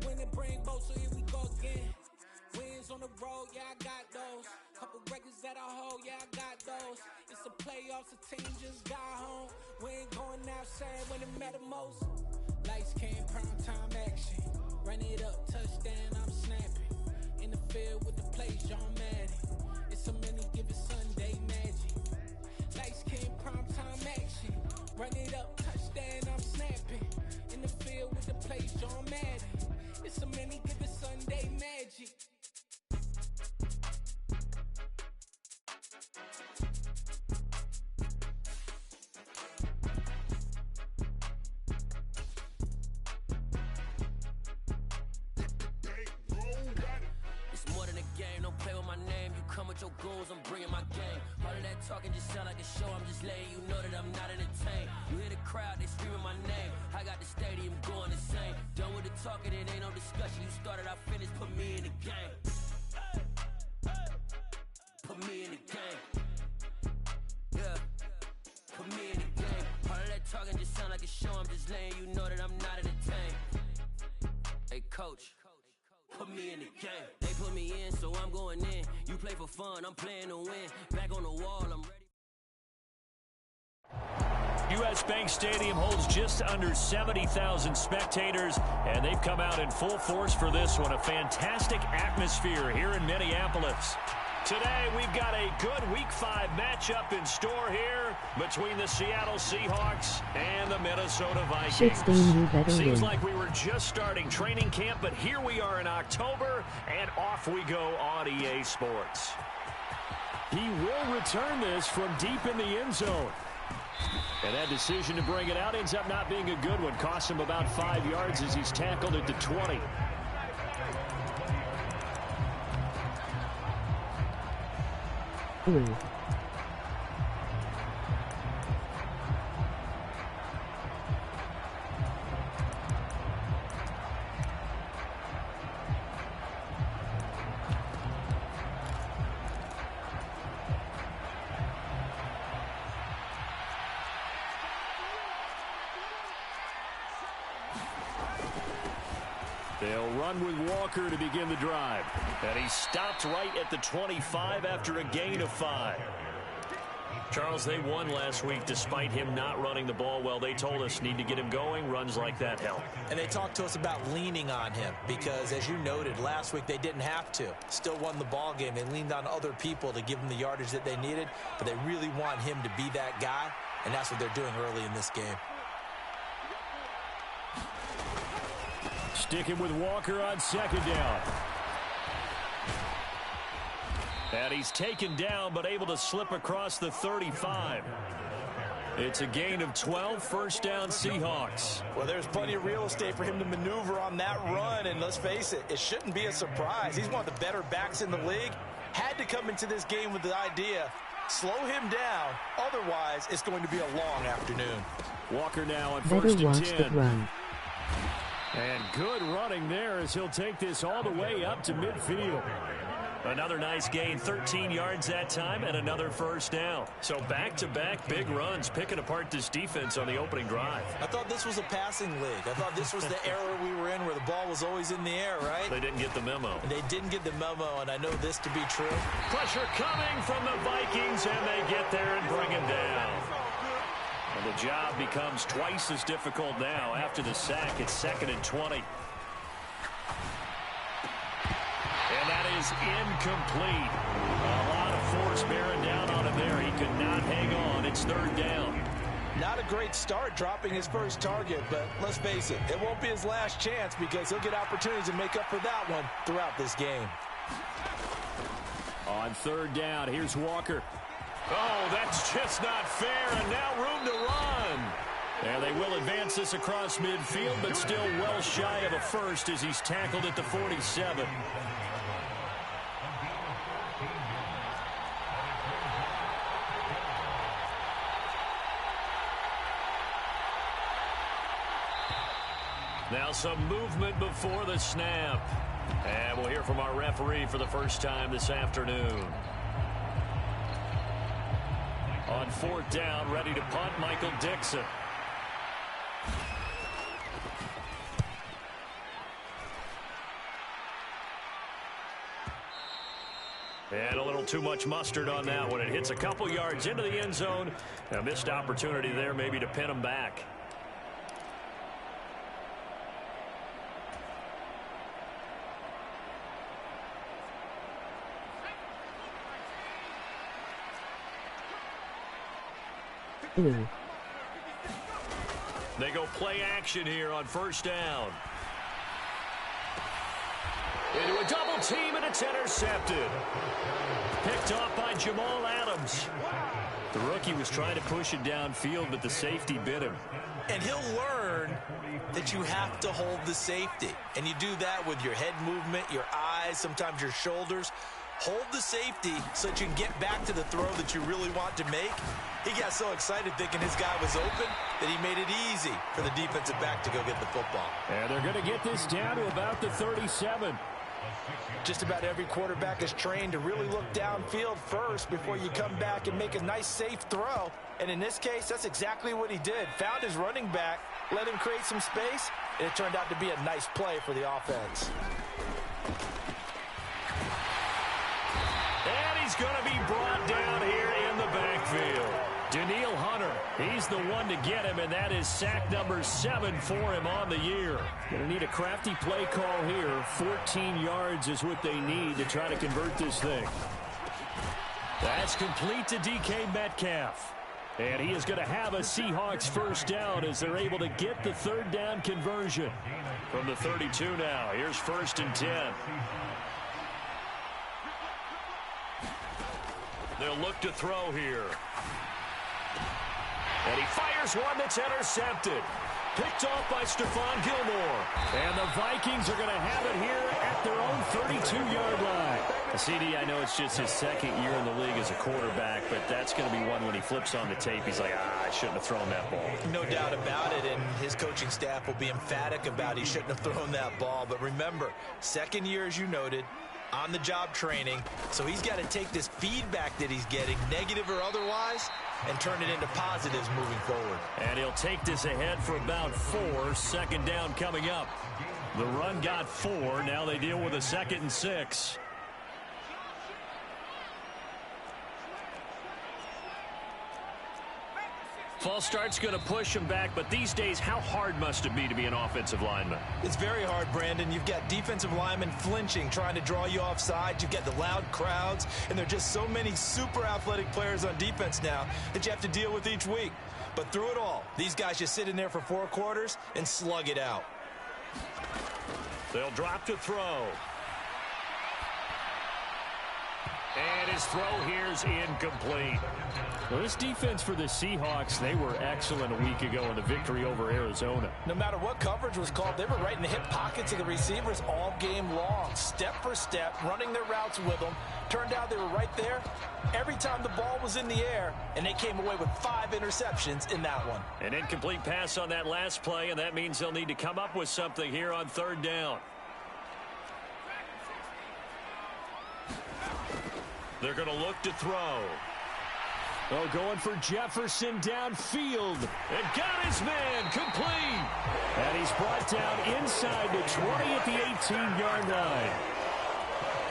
win and bring both, so here we go again. Wins on the road, yeah, I got those. Couple records that I hold, yeah, I got those. It's the playoffs, the team just got home. We ain't going outside when it matter most. Lights came, prime time action. Run it up, touchdown, I'm snapping. In the field with the plays, John Madden. It's so many, give it Sunday magic. Lights came, prime time action. Run it up, touchdown, I'm snapping. In the field with the plays, John Madden. It's so many, give it Sunday magic. Your goals, I'm bringing my game. All of that talking just sound like a show. I'm just letting you know that I'm not entertained. You hear the crowd, they screaming my name. I got the stadium going the same. Done with the talking, it ain't no discussion. You started, I finished, put me in the game. Put me in the game. Yeah, put me in the game. All of that talking just sound like a show. I'm just letting you know that I'm not entertained. Hey, coach, put me in the game. They put me in, so I'm going in. You play for fun, I'm playing to win. Back on the wall, I'm ready. U.S. Bank Stadium holds just under 70,000 spectators, and they've come out in full force for this one. A fantastic atmosphere here in Minneapolis. Today, we've got a good Week 5 matchup in store here between the Seattle Seahawks and the Minnesota Vikings. Seems like we were just starting training camp, but here we are in October, and off we go on EA Sports. He will return this from deep in the end zone. And that decision to bring it out ends up not being a good one. Cost him about 5 yards as he's tackled at the 20. They'll run with Walker to begin the drive. And he stopped right at the 25 after a gain of 5. Charles, they won last week despite him not running the ball well. They told us need to get him going. Runs like that help. And they talked to us about leaning on him because, as you noted, last week they didn't have to. Still won the ball game. They leaned on other people to give them the yardage that they needed, but they really want him to be that guy, and that's what they're doing early in this game. Sticking with Walker on second down. And he's taken down, but able to slip across the 35. It's a gain of 12, first down Seahawks. Well, there's plenty of real estate for him to maneuver on that run, and let's face it, it shouldn't be a surprise. He's one of the better backs in the league. Had to come into this game with the idea, slow him down, otherwise it's going to be a long afternoon. Walker now on first and 10. And good running there as he'll take this all the way up to midfield. Another nice gain, 13 yards that time, and another first down. So back-to-back big runs, picking apart this defense on the opening drive. I thought this was a passing league. I thought this was the era we were in where the ball was always in the air, right? They didn't get the memo. They didn't get the memo, and I know this to be true. Pressure coming from the Vikings, and they get there and bring him down. And the job becomes twice as difficult now. After the sack, it's 2nd and 20. And that is incomplete. A lot of force bearing down on him there. He could not hang on. It's 3rd down. Not a great start dropping his first target, but let's face it, it won't be his last chance because he'll get opportunities to make up for that one throughout this game. On 3rd down, here's Walker. Oh, that's just not fair, and now room to run. And they will advance this across midfield, but still well shy of a first as he's tackled at the 47. Now some movement before the snap. And we'll hear from our referee for the first time this afternoon. On 4th down, ready to punt, Michael Dixon. And a little too much mustard on that one. It hits a couple yards into the end zone. A missed opportunity there maybe to pin them back. They go play action here on first down. Into a double team, and it's intercepted. Picked off by Jamal Adams. The rookie was trying to push it downfield, but the safety bit him. And he'll learn that you have to hold the safety. And you do that with your head movement, your eyes, sometimes your shoulders. Hold the safety so that you can get back to the throw that you really want to make. He got so excited thinking his guy was open that he made it easy for the defensive back to go get the football. And they're going to get this down to about the 37. Just about every quarterback is trained to really look downfield first before you come back and make a nice, safe throw. And in this case, that's exactly what he did. Found his running back, let him create some space, and it turned out to be a nice play for the offense. And he's going to be brought down here in the backfield. Daniil Hunter, he's the one to get him, and that is sack number 7 for him on the year. Going to need a crafty play call here. 14 yards is what they need to try to convert this thing. That's complete to DK Metcalf. And he is going to have a Seahawks first down as they're able to get the third down conversion. From the 32 now, here's 1st and 10. They'll look to throw here. And he fires one that's intercepted. Picked off by Stephon Gilmore. And the Vikings are going to have it here at their own 32-yard line. CD, I know it's just his second year in the league as a quarterback, but that's going to be one when he flips on the tape. He's like, I shouldn't have thrown that ball. No doubt about it, and his coaching staff will be emphatic about he shouldn't have thrown that ball. But remember, second year, as you noted, on-the-job training, so he's got to take this feedback that he's getting, negative or otherwise, and turn it into positives moving forward. And he'll take this ahead for about 4. 2nd down coming up. The run got 4. Now they deal with a 2nd and 6. False start's going to push him back, but these days, how hard must it be to be an offensive lineman? It's very hard, Brandon. You've got defensive linemen flinching, trying to draw you offside. You've got the loud crowds, and there are just so many super athletic players on defense now that you have to deal with each week. But through it all, these guys just sit in there for 4 quarters and slug it out. They'll drop to throw. And his throw here's incomplete. Well, this defense for the Seahawks, they were excellent a week ago in the victory over Arizona. No matter what coverage was called, they were right in the hip pockets of the receivers all game long, step for step, running their routes with them. Turned out they were right there every time the ball was in the air, and they came away with 5 interceptions in that one. An incomplete pass on that last play, and that means they'll need to come up with something here on 3rd down. They're going to look to throw. Oh, going for Jefferson downfield. And got his man complete. And he's brought down inside the 20 at the 18-yard line.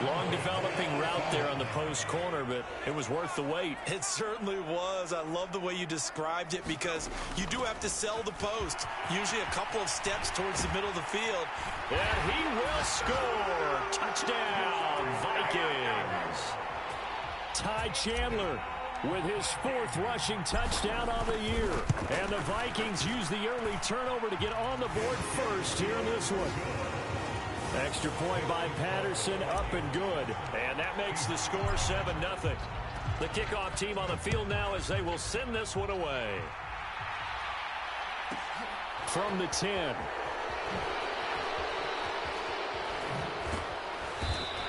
Long developing route there on the post corner, but it was worth the wait. It certainly was. I love the way you described it because you do have to sell the post. Usually a couple of steps towards the middle of the field. And he will score. Touchdown, Vikings. Ty Chandler with his 4th rushing touchdown on the year. And the Vikings use the early turnover to get on the board first here in this one. Extra point by Patterson, up and good. And that makes the score 7-0. The kickoff team on the field now as they will send this one away. From the 10.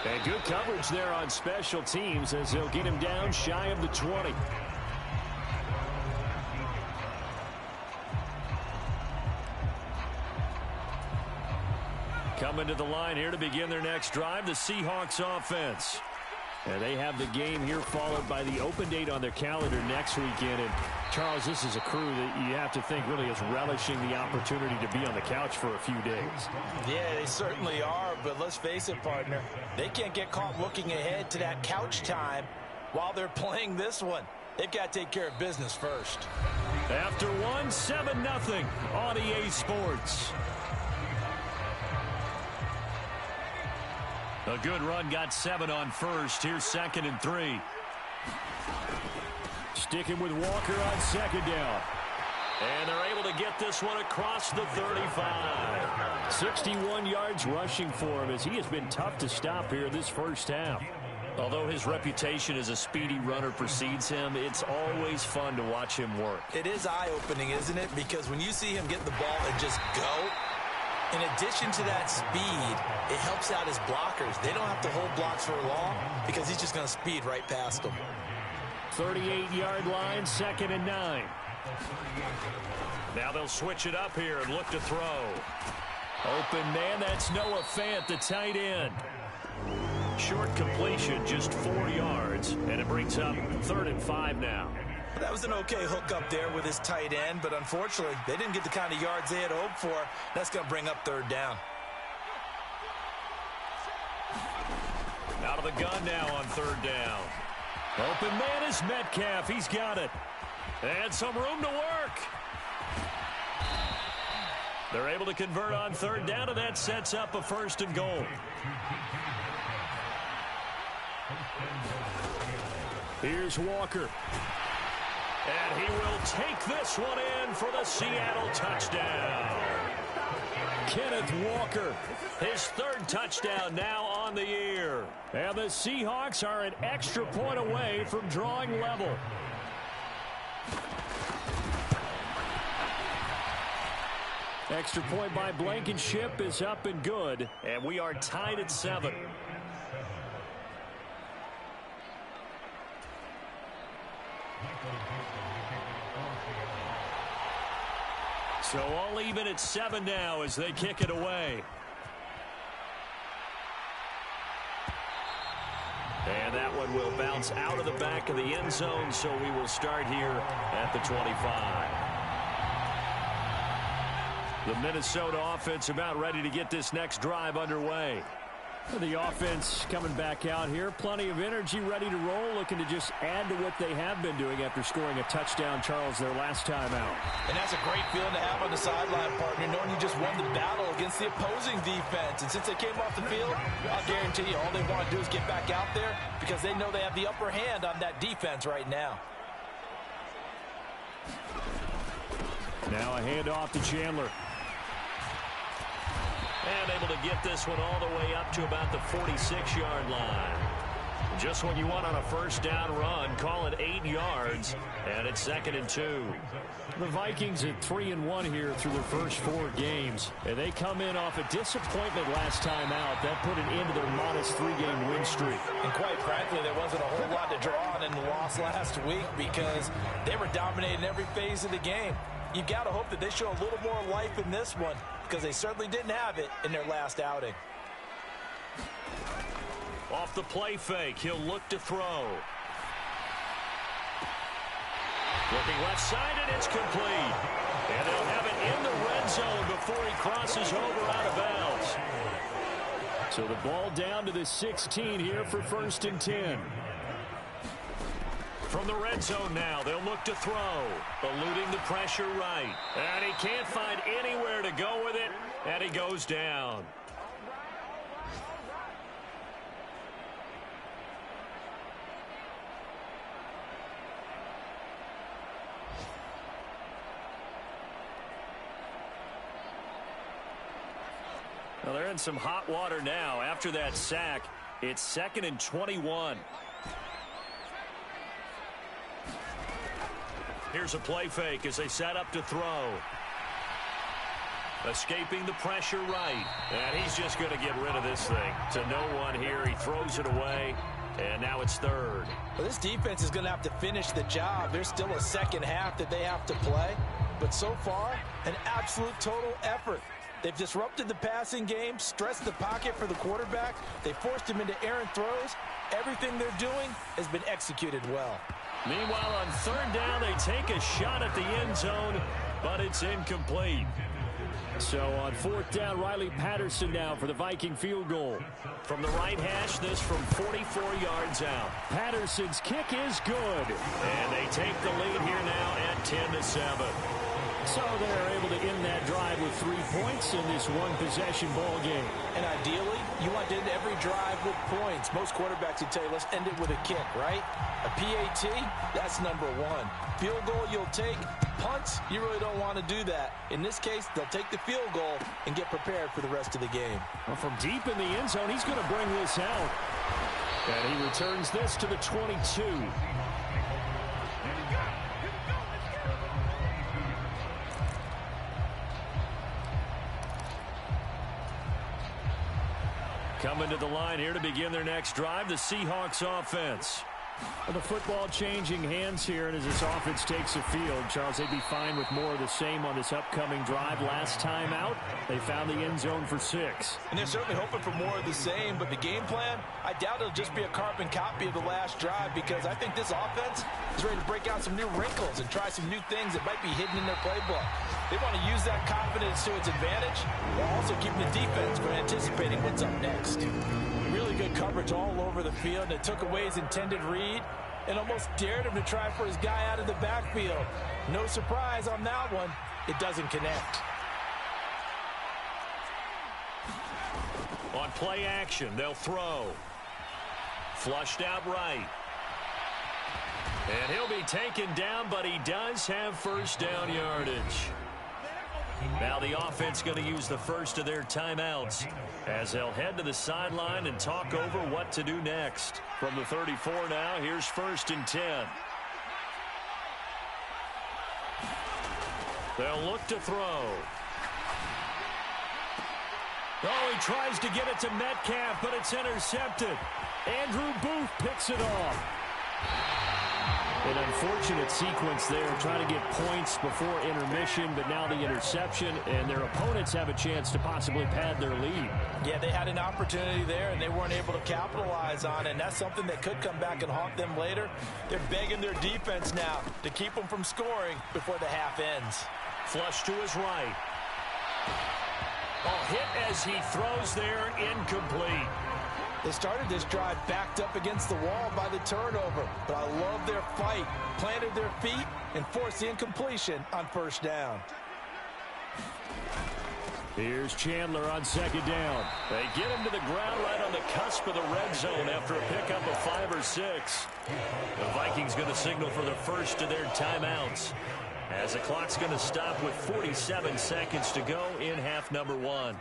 And good coverage there on special teams as they'll get him down shy of the 20. Coming to the line here to begin their next drive, the Seahawks offense. And they have the game here followed by the open date on their calendar next weekend. And, Charles, this is a crew that you have to think really is relishing the opportunity to be on the couch for a few days. Yeah, they certainly are, but let's face it, partner. They can't get caught looking ahead to that couch time while they're playing this one. They've got to take care of business first. After one, 7-0 on EA Sports. A good run, got 7 on first. Here's 2nd and 3. Sticking with Walker on 2nd down. And they're able to get this one across the 35. 61 yards rushing for him as he has been tough to stop here this first half. Although his reputation as a speedy runner precedes him, it's always fun to watch him work. It is eye-opening, isn't it? Because when you see him get the ball and just go, in addition to that speed, it helps out his blockers. They don't have to hold blocks for long because he's just going to speed right past them. 38-yard line, 2nd and 9. Now they'll switch it up here and look to throw. Open man, that's Noah Fant, the tight end. Short completion, just 4 yards, and it brings up 3rd and 5 now. That was an okay hook up there with his tight end, but unfortunately, they didn't get the kind of yards they had hoped for. That's going to bring up 3rd down. Out of the gun now on 3rd down. Open man is Metcalf. He's got it. And some room to work. They're able to convert on 3rd down, and that sets up a 1st and goal. Here's Walker. And he will take this one in for the Seattle touchdown. Kenneth Walker, his 3rd touchdown now on the year. And the Seahawks are an extra point away from drawing level. Extra point by Blankenship is up and good. And we are tied at 7. So all even at 7 now as they kick it away. And that one will bounce out of the back of the end zone, so we will start here at the 25. The Minnesota offense about ready to get this next drive underway. The offense coming back out here. Plenty of energy, ready to roll, looking to just add to what they have been doing after scoring a touchdown, Charles, their last time out. And that's a great feeling to have on the sideline, partner, knowing you just won the battle against the opposing defense. And since they came off the field, I'll guarantee you all they want to do is get back out there because they know they have the upper hand on that defense right now. Now a handoff to Chandler. And able to get this one all the way up to about the 46-yard line. Just what you want on a 1st down run. Call it 8 yards. And it's 2nd and 2. The Vikings at 3-1 here through their first 4 games. And they come in off a disappointment last time out. That put an end to their modest 3-game win streak. And quite frankly, there wasn't a whole lot to draw on in the loss last week because they were dominating every phase of the game. You've got to hope that they show a little more life in this one because they certainly didn't have it in their last outing. Off the play fake, he'll look to throw. Looking left side, and it's complete. And they'll have it in the red zone before he crosses over out of bounds. So the ball down to the 16 here for 1st and 10. From the red zone now, they'll look to throw. Eluding the pressure right. And he can't find anywhere to go with it, and he goes down. Well, they're in some hot water now. After that sack, it's 2nd and 21. Here's a play fake as they set up to throw. Escaping the pressure right. And he's just going to get rid of this thing. To no one here. He throws it away. And now it's 3rd. Well, this defense is going to have to finish the job. There's still a second half that they have to play. But so far, an absolute total effort. They've disrupted the passing game, stressed the pocket for the quarterback. They forced him into errant throws. Everything they're doing has been executed well. Meanwhile, on third down, they take a shot at the end zone, but it's incomplete. So on fourth down, Riley Patterson now for the Viking field goal. From the right hash, this from 44 yards out. Patterson's kick is good. And they take the lead here now at 10-7. So they're able to end that drive with 3 points in this one-possession ball game. And ideally, you want to end every drive with points. Most quarterbacks would tell you, let's end it with a kick, right? A PAT, that's number one. Field goal you'll take. Punts, you really don't want to do that. In this case, they'll take the field goal and get prepared for the rest of the game. Well, from deep in the end zone, he's going to bring this out. And he returns this to the 22. Coming to the line here to begin their next drive, the Seahawks offense. The football changing hands here, and as this offense takes the field, Charles, they'd be fine with more of the same on this upcoming drive. Last time out, they found the end zone for 6. And they're certainly hoping for more of the same, but the game plan, I doubt it'll just be a carbon copy of the last drive, because I think this offense is ready to break out some new wrinkles and try some new things that might be hidden in their playbook. They want to use that confidence to its advantage, while also keeping the defense from anticipating what's up next. Really good coverage all over the field, and it took away his intended read and almost dared him to try for his guy out of the backfield. No surprise on that one. It doesn't connect. On play action, they'll throw. Flushed out right. And he'll be taken down, but he does have first down yardage. Now the offense going to use the first of their timeouts as they'll head to the sideline and talk over what to do next. From the 34 now, here's 1st and 10. They'll look to throw. Oh, he tries to get it to Metcalf, but it's intercepted. Andrew Booth picks it off. An unfortunate sequence there, trying to get points before intermission, but now the interception, and their opponents have a chance to possibly pad their lead. Yeah, they had an opportunity there, and they weren't able to capitalize on it, and that's something that could come back and haunt them later. They're begging their defense now to keep them from scoring before the half ends. Flush to his right. Oh, hit as he throws there, incomplete. They started this drive backed up against the wall by the turnover, but I love their fight. Planted their feet and forced the incompletion on first down. Here's Chandler on second down. They get him to the ground right on the cusp of the red zone after a pickup of 5 or 6. The Vikings going to signal for the first of their timeouts, as the clock's going to stop with 47 seconds to go in half number 1.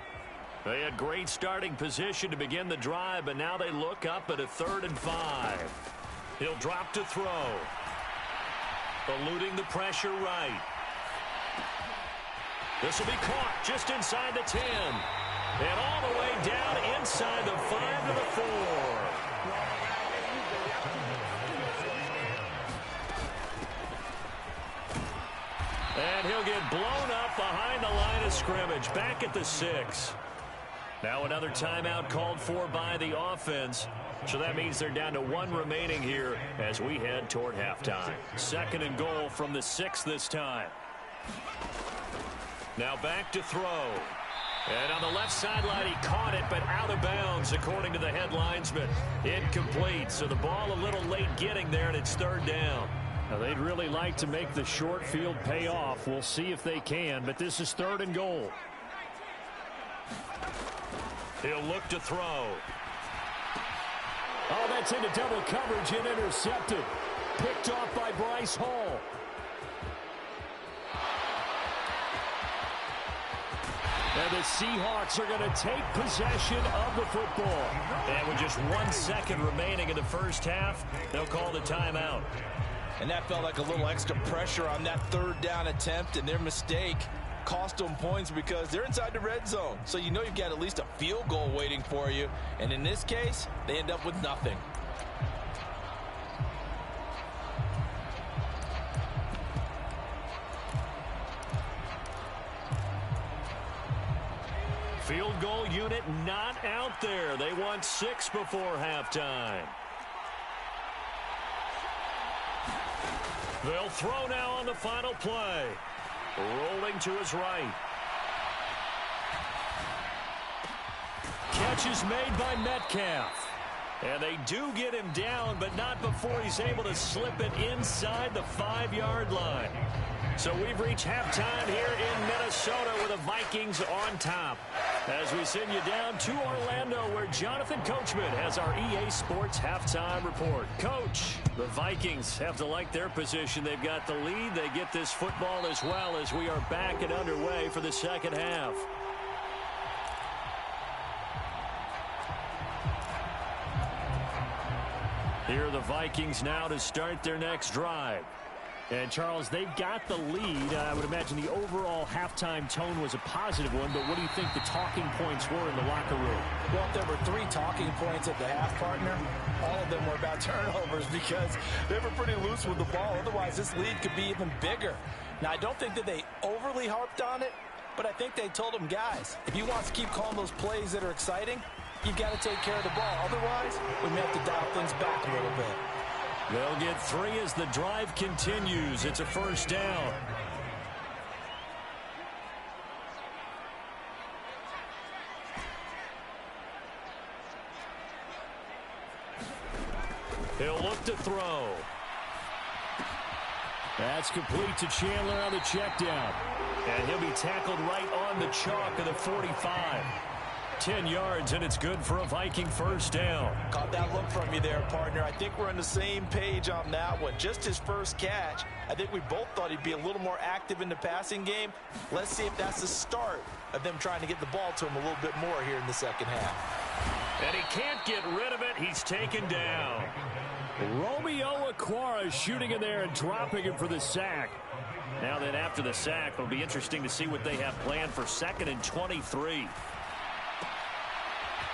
They had great starting position to begin the drive, but now they look up at a 3rd and 5. He'll drop to throw. Eluding the pressure right. This will be caught just inside the 10. And all the way down inside the 5 to the 4. And he'll get blown up behind the line of scrimmage, back at the 6. Now another timeout called for by the offense. So that means they're down to 1 remaining here as we head toward halftime. 2nd and goal from the 6 this time. Now back to throw. And on the left sideline, he caught it, but out of bounds, according to the head linesman. Incomplete, so the ball a little late getting there, and it's 3rd down. Now, they'd really like to make the short field pay off. We'll see if they can, but this is 3rd and goal. He'll look to throw. Oh, that's into double coverage and intercepted. Picked off by Bryce Hall. And the Seahawks are going to take possession of the football. And with just 1 second remaining in the first half, they'll call the timeout. And that felt like a little extra pressure on that 3rd down attempt, and their mistake cost them points because they're inside the red zone. So you know you've got at least a field goal waiting for you. And in this case, they end up with nothing. Field goal unit not out there. They want 6 before halftime. They'll throw now on the final play. Rolling to his right. Catch is made by Metcalf. And they do get him down, but not before he's able to slip it inside the 5-yard line. So we've reached halftime here in Minnesota with the Vikings on top. As we send you down to Orlando, where Jonathan Coachman has our EA Sports halftime report. Coach, the Vikings have to like their position. They've got the lead. They get this football as well as we are back and underway for the second half. Here are the Vikings now to start their next drive. And, Charles, they've got the lead. I would imagine the overall halftime tone was a positive one, but what do you think the talking points were in the locker room? Well, if there were 3 talking points at the half, partner, all of them were about turnovers because they were pretty loose with the ball. Otherwise, this lead could be even bigger. Now, I don't think that they overly harped on it, but I think they told them, guys, if you want to keep calling those plays that are exciting, you've got to take care of the ball. Otherwise, we may have to dial things back a little bit. They'll get 3 as the drive continues. It's a first down. He'll look to throw. That's complete to Chandler on the check down. And he'll be tackled right on the chalk of the 45. 10 yards, and it's good for a Viking first down. Caught that look from you there, partner. I think we're on the same page on that one. Just his first catch. I think we both thought he'd be a little more active in the passing game. Let's see if that's the start of them trying to get the ball to him a little bit more here in the second half. And he can't get rid of it. He's taken down. Romeo Okwara shooting in there and dropping him for the sack. Now then, after the sack, it'll be interesting to see what they have planned for 2nd and 23.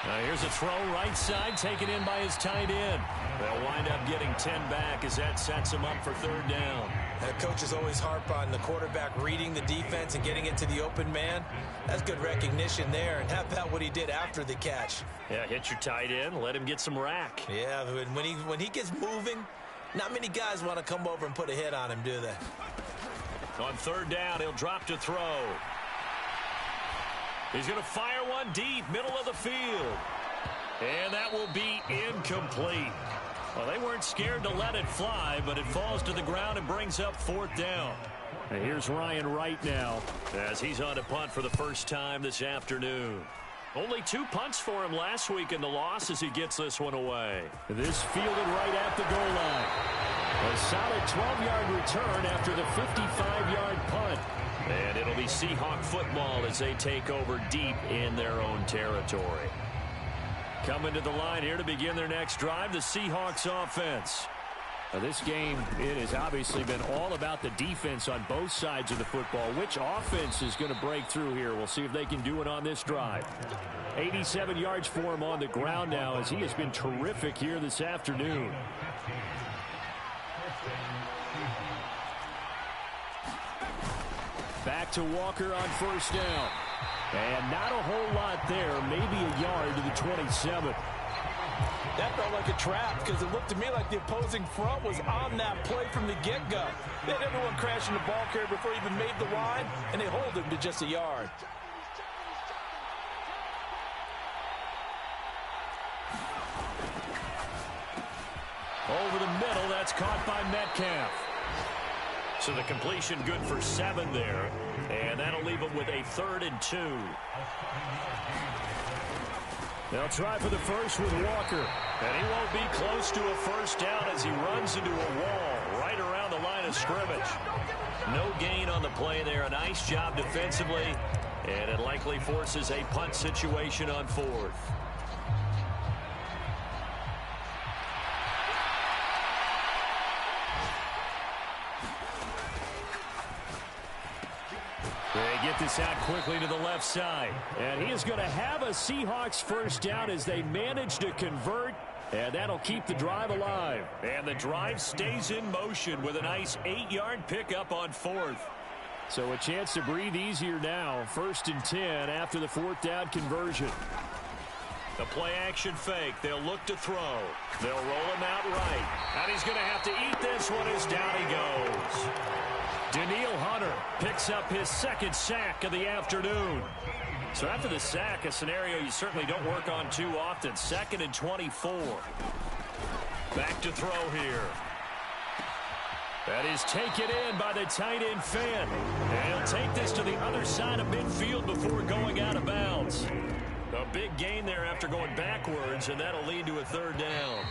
Now here's a throw right side taken in by his tight end. They'll wind up getting 10 back as that sets him up for 3rd down. Coaches always harp on the quarterback reading the defense and getting it to the open man. That's good recognition there. And how about what he did after the catch? Yeah, hit your tight end, let him get some rack. Yeah, when he gets moving, not many guys want to come over and put a hit on him, do they? On 3rd down, he'll drop to throw. He's going to fire one deep, middle of the field. And that will be incomplete. Well, they weren't scared to let it fly, but it falls to the ground and brings up 4th down. And here's Ryan Wright now as he's on to punt for the first time this afternoon. Only 2 punts for him last week in the loss as he gets this one away. This fielded right at the goal line. A solid 12-yard return after the 55-yard punt. And it'll be Seahawk football as they take over deep in their own territory. Coming to the line here to begin their next drive, the Seahawks offense. Now this game, it has obviously been all about the defense on both sides of the football. Which offense is going to break through here? We'll see if they can do it on this drive. 87 yards for him on the ground now as he has been terrific here this afternoon. Back to Walker on 1st down. And not a whole lot there, maybe a yard to the 27. That felt like a trap because it looked to me like the opposing front was on that play from the get-go. They had everyone crashing the ball carrier before he even made the line, and they hold him to just a yard. Over the middle, that's caught by Metcalf. So the completion good for 7 there. And that'll leave them with a 3rd and 2. They'll try for the first with Walker. And he won't be close to a first down as he runs into a wall right around the line of scrimmage. No gain on the play there. A nice job defensively. And it likely forces a punt situation on 4th. They get this out quickly to the left side. And he is going to have a Seahawks first down as they manage to convert. And that'll keep the drive alive. And the drive stays in motion with a nice 8-yard pickup on 4th. So a chance to breathe easier now. 1st and 10 after the 4th down conversion. The play-action fake. They'll look to throw. They'll roll him out right. And he's going to have to eat this one as down he goes. Daniil Hunter picks up his 2nd sack of the afternoon. So after the sack, a scenario you certainly don't work on too often. 2nd and 24. Back to throw here. That is taken in by the tight end Finn. And he'll take this to the other side of midfield before going out of bounds. A big gain there after going backwards, and that'll lead to a 3rd down.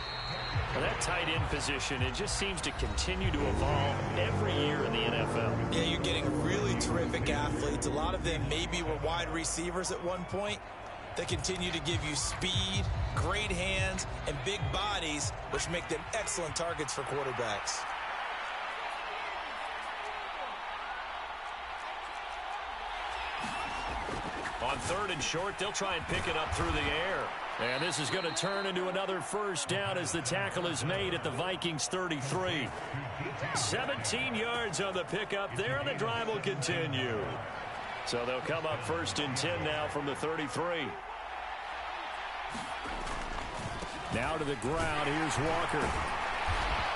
Well, that tight end position, it just seems to continue to evolve every year in the NFL. Yeah, you're getting really terrific athletes. A lot of them maybe were wide receivers at one point. They continue to give you speed, great hands, and big bodies, which make them excellent targets for quarterbacks. On 3rd and short, they'll try and pick it up through the air. And this is going to turn into another 1st down as the tackle is made at the Vikings 33. 17 yards on the pickup there, and the drive will continue. So they'll come up 1st and 10 now from the 33. Now to the ground. Here's Walker.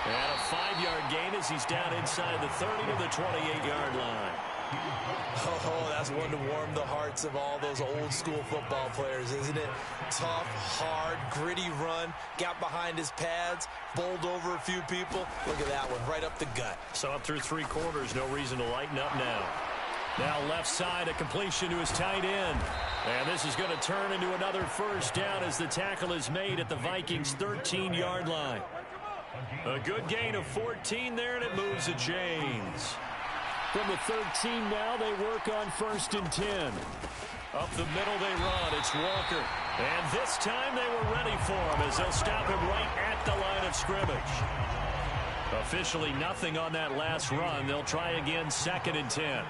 And a 5-yard gain as he's down inside the 30 to the 28-yard line. Oh, that's one to warm the hearts of all those old school football players, isn't it? Tough, hard, gritty run, got behind his pads, bowled over a few people. Look at that one, right up the gut. So up through 3 quarters, no reason to lighten up now. Now left side, a completion to his tight end. And this is going to turn into another 1st down as the tackle is made at the Vikings 13-yard line. A good gain of 14 there, and it moves the chains. From the 13 now, they work on 1st and 10. Up the middle they run. It's Walker. And this time they were ready for him as they'll stop him right at the line of scrimmage. Officially nothing on that last run. They'll try again 2nd and 10.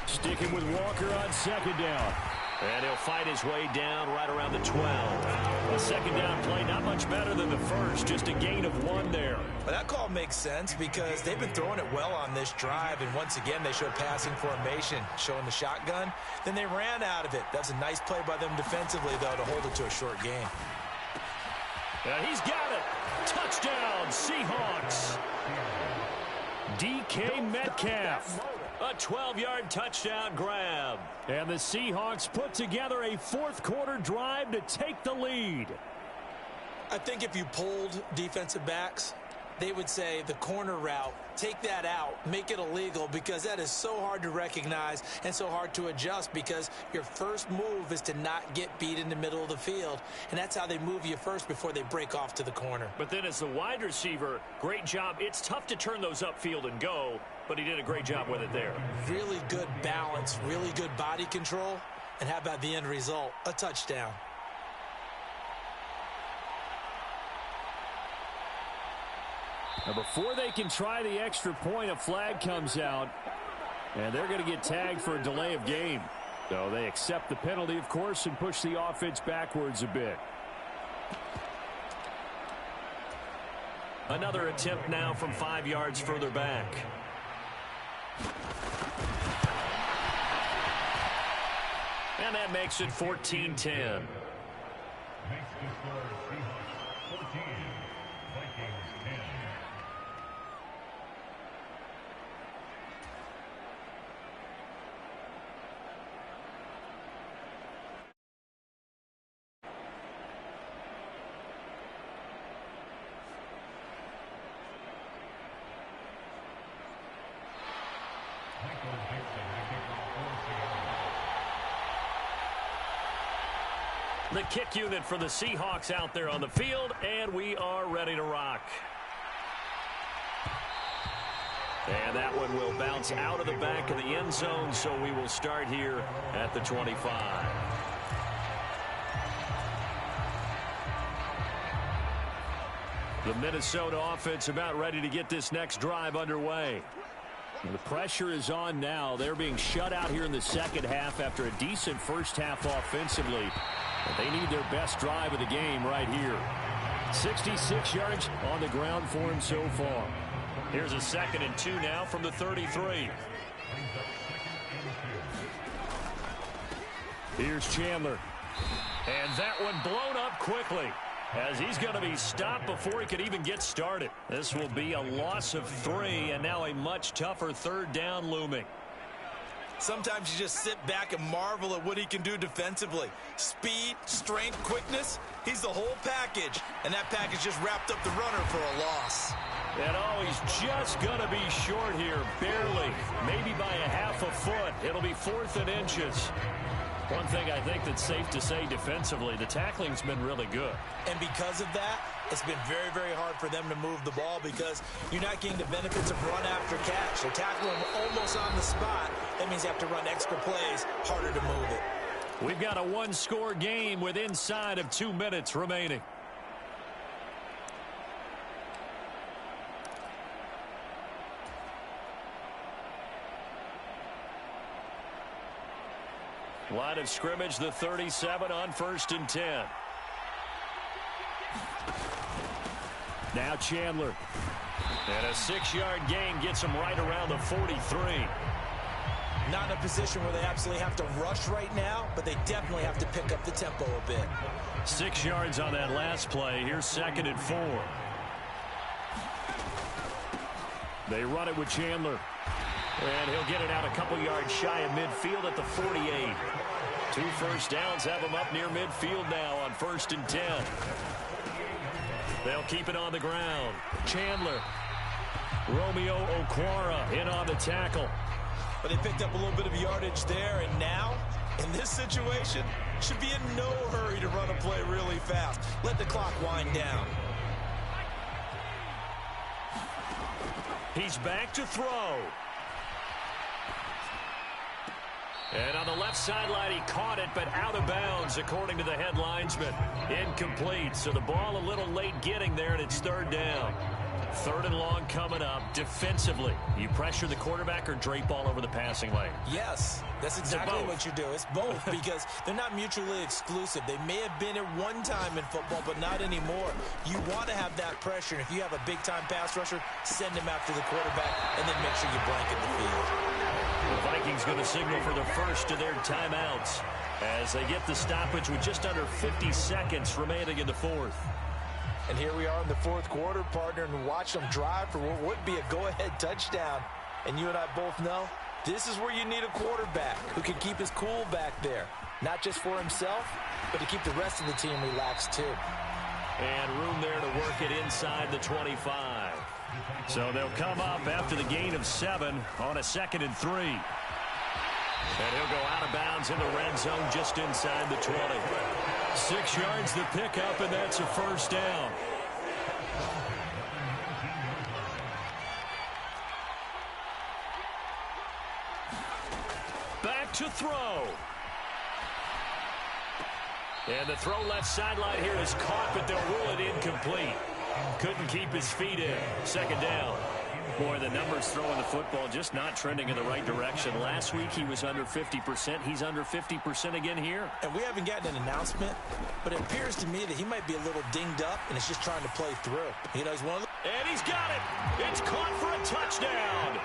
Sticking with Walker on 2nd down. And he'll fight his way down right around the 12. A 2nd down play, not much better than the first, just a gain of 1 there. Well, that call makes sense because they've been throwing it well on this drive, and once again they showed passing formation, showing the shotgun. Then they ran out of it. That's a nice play by them defensively, though, to hold it to a short gain. And he's got it. Touchdown, Seahawks. DK Metcalf. A 12-yard touchdown grab. And the Seahawks put together a 4th quarter drive to take the lead. I think if you polled defensive backs, they would say the corner route, take that out, make it illegal, because that is so hard to recognize and so hard to adjust because your first move is to not get beat in the middle of the field. And that's how they move you first before they break off to the corner. But then as the wide receiver, great job. It's tough to turn those upfield and go, but he did a great job with it there. Really good balance, really good body control. And how about the end result? A touchdown. Now before they can try the extra point, a flag comes out, and they're going to get tagged for a delay of game. So they accept the penalty, of course, and push the offense backwards a bit. Another attempt now from 5 yards further back. And that makes it 14-10. The kick unit for the Seahawks out there on the field, and we are ready to rock. And that one will bounce out of the back of the end zone, so we will start here at the 25. The Minnesota offense about ready to get this next drive underway. And the pressure is on now. They're being shut out here in the second half after a decent first half offensively. But they need their best drive of the game right here. 66 yards on the ground for him so far. Here's a 2nd and 2 now from the 33. Here's Chandler. And that one blown up quickly, as he's going to be stopped before he could even get started. This will be a loss of 3, and now a much tougher 3rd down looming. Sometimes you just sit back and marvel at what he can do defensively. Speed, strength, quickness, he's the whole package. And that package just wrapped up the runner for a loss. And he's just going to be short here, barely, maybe by a half a foot. It'll be 4th and inches. One thing I think that's safe to say defensively, the tackling's been really good. And because of that, it's been very, very hard for them to move the ball because you're not getting the benefits of run after catch. They're tackling almost on the spot. That means you have to run extra plays, harder to move it. We've got a 1-score game with inside of 2 minutes remaining. Line of scrimmage, the 37 on 1st and 10. Now Chandler. And a 6-yard gain gets him right around the 43. Not in a position where they absolutely have to rush right now, but they definitely have to pick up the tempo a bit. 6 yards on that last play. Here's 2nd and 4. They run it with Chandler. And he'll get it out a couple yards shy of midfield at the 48. 2 first downs have him up near midfield now on 1st and 10. They'll keep it on the ground. Chandler. Romeo Okwara in on the tackle. But they picked up a little bit of yardage there, and now, in this situation, should be in no hurry to run a play really fast. Let the clock wind down. He's back to throw. And on the left sideline, he caught it, but out of bounds, according to the head linesman. Incomplete, so the ball a little late getting there, and it's 3rd down. 3rd and long coming up. Defensively, you pressure the quarterback or drape all over the passing lane? Yes, that's exactly what you do. It's both because they're not mutually exclusive. They may have been at one time in football, but not anymore. You want to have that pressure, and if you have a big-time pass rusher, send him after the quarterback, and then make sure you blanket the field. The Vikings going to signal for the first of their timeouts as they get the stoppage with just under 50 seconds remaining in the 4th. And here we are in the 4th quarter, partner, and watch them drive for what would be a go-ahead touchdown. And you and I both know this is where you need a quarterback who can keep his cool back there. Not just for himself, but to keep the rest of the team relaxed too. And room there to work it inside the 25. So they'll come up after the gain of 7 on a 2nd and 3. And he'll go out of bounds in the red zone just inside the 20. 6 yards the pickup, and that's a 1st down. Back to throw. And the throw left sideline here is caught, but they'll rule it incomplete. Couldn't keep his feet in. 2nd down. Boy, the numbers throwing the football just not trending in the right direction. Last week he was under 50%. He's under 50% again here. And we haven't gotten an announcement, but it appears to me that he might be a little dinged up and is just trying to play through. You know, he's one of the... And he's got it. It's caught for a touchdown.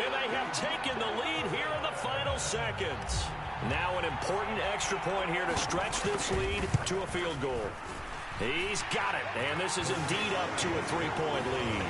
And they have taken the lead here in the final seconds. Now an important extra point here to stretch this lead to a field goal. He's got it, and this is indeed up to a 3-point lead.